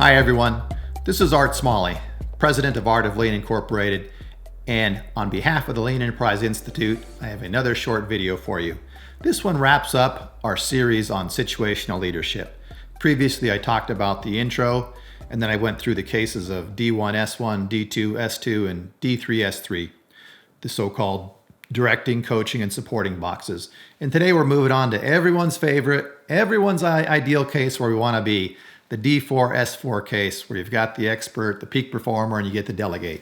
Hi everyone, this is Art Smalley, President of Art of Lean Incorporated, and on behalf of the Lean Enterprise Institute, I have another short video for you. This one wraps up our series on situational leadership. Previously I talked about the intro, and then I went through the cases of D1S1, D2 S2, and D3 S3, the so-called directing, coaching, and supporting boxes. And today we're moving on to everyone's favorite, everyone's ideal case where we want to be, the D4 S4 case, where you've got the expert, the peak performer, and you get to delegate.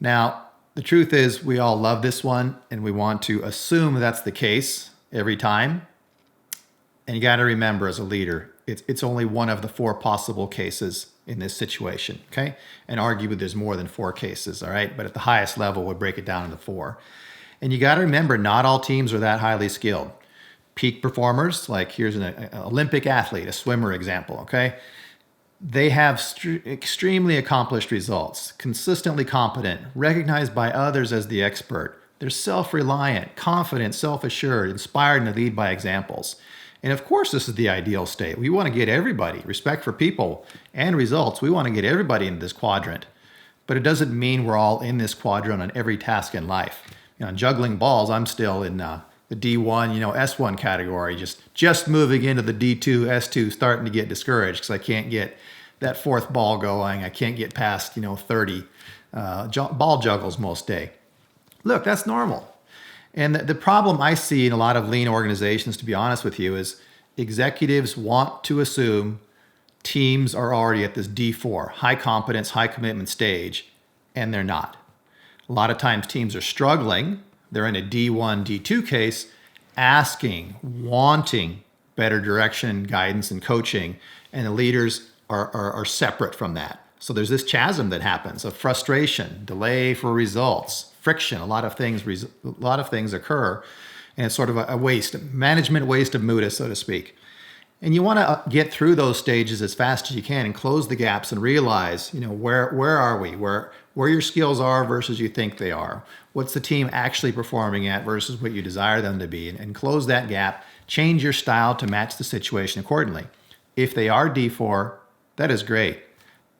Now, the truth is we all love this one, and we want to assume that's the case every time. And you got to remember, as a leader, it's only one of the four possible cases in this situation, okay? And arguably there's more than four cases, all right? But at the highest level, we'll break it down into four. And you got to remember, not all teams are that highly skilled. Peak performers, like here's an Olympic athlete, a swimmer example, okay? They have extremely accomplished results, consistently competent, recognized by others as the expert. They're self-reliant, confident, self-assured, inspired, and lead by examples. And of course, this is the ideal state. We want to get everybody, respect for people and results, we want to get everybody into this quadrant. But it doesn't mean we're all in this quadrant on every task in life. You know, juggling balls, I'm still in the D1, S1 category, just moving into the D2, S2, starting to get discouraged because I can't get that fourth ball going. I can't get past, 30 ball juggles most day. Look, that's normal. And the problem I see in a lot of lean organizations, to be honest with you, is executives want to assume teams are already at this D4, high competence, high commitment stage, and they're not. A lot of times teams are struggling. They're in a D1, D2 case, asking, wanting better direction, guidance, and coaching, and the leaders are separate from that. So there's this chasm that happens of frustration, delay for results, friction. A lot of things occur, and it's sort of a waste, management waste of muda, so to speak. And you want to get through those stages as fast as you can and close the gaps and realize, where are we? Where your skills are versus you think they are. What's the team actually performing at versus what you desire them to be? And close that gap. Change your style to match the situation accordingly. If they are D4, that is great.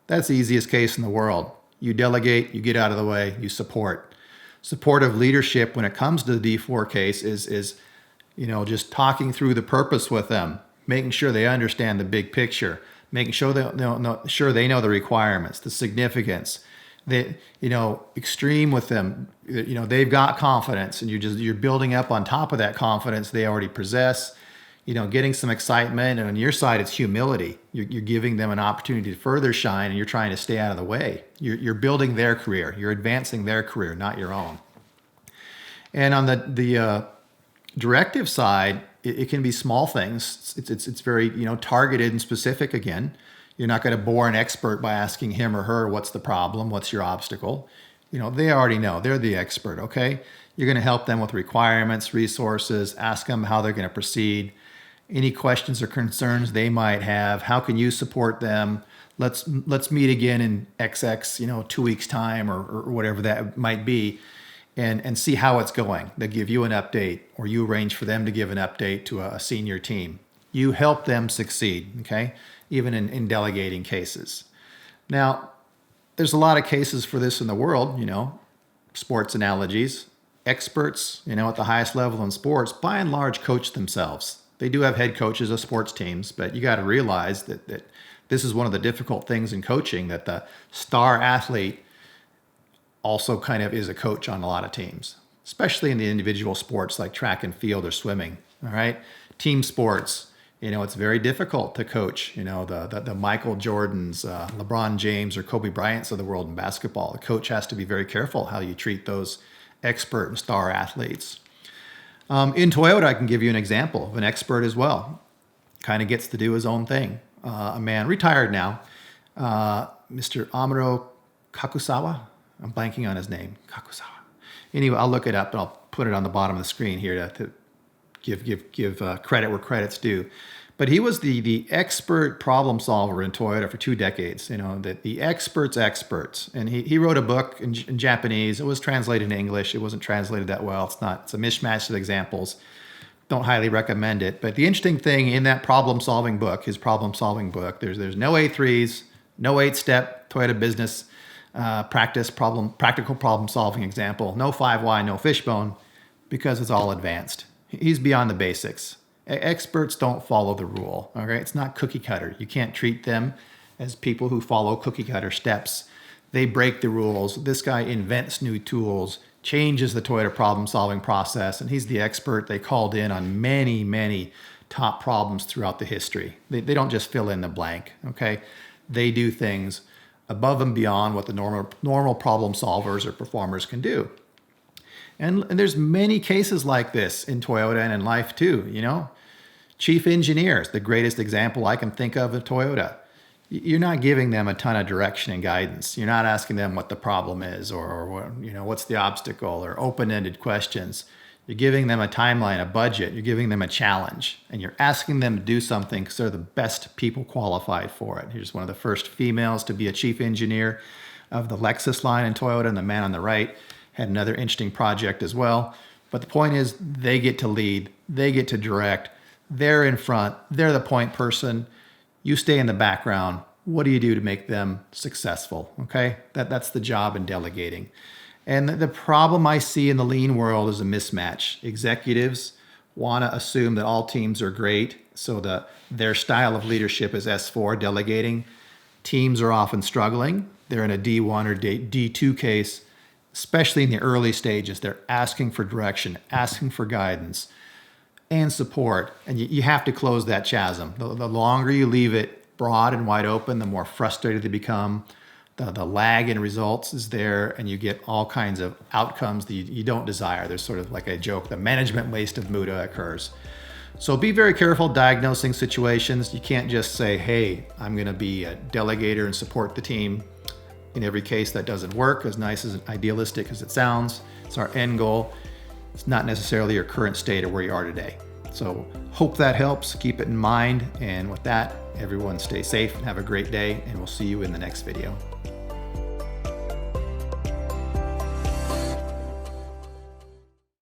That's the easiest case in the world. You delegate, you get out of the way, you support. Supportive leadership when it comes to the D4 case is just talking through the purpose with them, making sure they understand the big picture, making sure they know the requirements, the significance. They, extreme with them. They've got confidence, and you're building up on top of that confidence they already possess. Getting some excitement, and on your side, it's humility. You're giving them an opportunity to further shine, and you're trying to stay out of the way. You're building their career. You're advancing their career, not your own. And on the directive side, it can be small things. It's very targeted and specific. Again, you're not going to bore an expert by asking him or her what's the problem, what's your obstacle. They already know. They're the expert. Okay, you're going to help them with requirements, resources. Ask them how they're going to proceed. Any questions or concerns they might have. How can you support them? Let's meet again in XX 2 weeks time or whatever that might be. And see how it's going. They give you an update, or you arrange for them to give an update to a senior team. You help them succeed, okay? Even in delegating cases. Now, there's a lot of cases for this in the world, sports analogies. Experts, at the highest level in sports, by and large, coach themselves. They do have head coaches of sports teams, but you got to realize that this is one of the difficult things in coaching, that the star athlete also kind of is a coach on a lot of teams, especially in the individual sports like track and field or swimming. All right, team sports, it's very difficult to coach. The Michael Jordans, LeBron James, or Kobe Bryants of the world in basketball. The coach has to be very careful how you treat those expert and star athletes. In Toyota, I can give you an example of an expert as well. Kind of gets to do his own thing. A man retired now, Mr. Amuro Kakusawa. I'm blanking on his name, Kakusawa. Anyway, I'll look it up and I'll put it on the bottom of the screen here to give credit where credit's due. But he was the expert problem solver in Toyota for 2 decades. The experts. And he wrote a book in Japanese. It was translated in English. It wasn't translated that well. It's a mishmash of examples. don't highly recommend it. But the interesting thing in that problem-solving book, his problem-solving book, there's no A3s, no 8-step Toyota business practical problem-solving example, no 5 why, no fishbone, because it's all advanced. He's beyond the basics. Experts don't follow the rule. Okay, it's not cookie cutter. You can't treat them as people who follow cookie cutter steps. They break the rules. This guy invents new tools, changes the Toyota problem-solving process, and he's the expert they called in on many, many top problems throughout the history. They don't just fill in the blank, okay? They do things above and beyond what the normal problem solvers or performers can do. And there's many cases like this in Toyota and in life too, you know? Chief engineers, the greatest example I can think of Toyota. You're not giving them a ton of direction and guidance. You're not asking them what the problem is or you know, what's the obstacle or open-ended questions. You're giving them a timeline, a budget. You're giving them a challenge. And you're asking them to do something because they're the best people qualified for it. Here's one of the first females to be a chief engineer of the Lexus line in Toyota, and the man on the right had another interesting project as well. But the point is, they get to lead. They get to direct. They're in front. They're the point person. You stay in the background. What do you do to make them successful? Okay, that's the job in delegating. And the problem I see in the lean world is a mismatch. Executives want to assume that all teams are great, so their style of leadership is S4, delegating. Teams are often struggling. They're in a D1 or D2 case, especially in the early stages. They're asking for direction, asking for guidance and support. And you have to close that chasm. The longer you leave it broad and wide open, the more frustrated they become. The lag in results is there, and you get all kinds of outcomes that you don't desire. There's sort of like a joke, the management waste of Muda occurs. So be very careful diagnosing situations. You can't just say, hey, I'm going to be a delegator and support the team. In every case, that doesn't work, as nice as idealistic as it sounds. It's our end goal. It's not necessarily your current state or where you are today. So hope that helps. Keep it in mind. And with that, everyone stay safe and have a great day, and we'll see you in the next video.